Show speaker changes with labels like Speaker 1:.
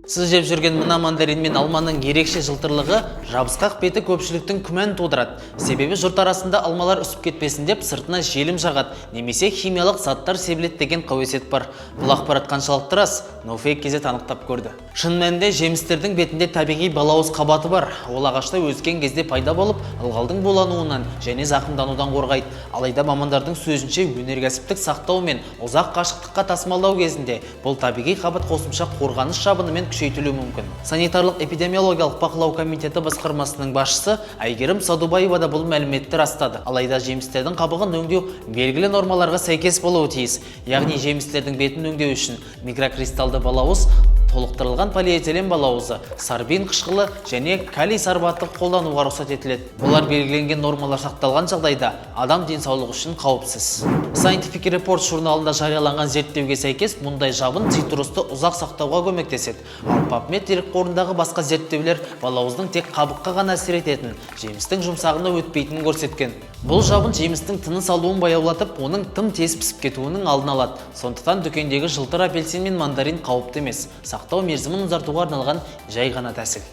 Speaker 1: Сіз жеп жүрген мына мандарин мен алманың ерекше жылтырлығы жабысқақ беті көпшіліктің күмән тудырады. Себебі жұрт арасында алмалар үсіп кетпесін деп сыртына желім жағады, немесе химиялық заттар себіледі деген қауесет бар. Бұл ақпарат қаншалықты рас, NoFake кезет анықтап көрді. Шын мәнінде жемістердің бетінде табиғи балауыз қабаты бар. Ол ағашта өскен кезде пайда болып, ылғалдың булануынан және зақымданудан қорғайды. Алайда мамандардың сөзінше өнеркәсіптік сақтау мен ұзақ қашықтыққа тасымалдау кезінде бұл табиғи қабат қосымша қорғаныс жабынымен күшейтілуі мүмкін. Санитарлық эпидемиологиялық бақылау комитеті басқармасының басшысы Айгерім Садубаева да бұл мәліметті растады. Алайда жемістердің қабығын өңдеу белгілі нормаларға сәйкес болуы тиіс. Яғни жемістердің бетін өңдеу үшін микрокристалды балауыз, толықтырылған полиэтилен балауызы, сорбин қышқылы және калий сорбатты қолдануға рұқсат етіледі. Олар белгіленген нормалар сақталған жағдайда адам денсаулығы үшін қауіпсіз. Scientific Report журналында жарияланған зерттеуге сәйкес, мұндай жабын цитрусты ұзақ сақтауға көмектеседі. Ал PubMed дерекқорындағы басқа зерттеулер балауыздың тек қабыққа ғана әсер ететін, жемістің жұмсағына өтпейтінін көрсеткен. Бұл жабын жемістің тыныс алуын баяулатып, оның тым тез пісіп кетуінің алдын алады. Сондықтан дүкендегі жылтыр апельсин мен мандарин қауіпті емес. Сақтау мерзімін ұзартуға арналған жай ғана тәсіл.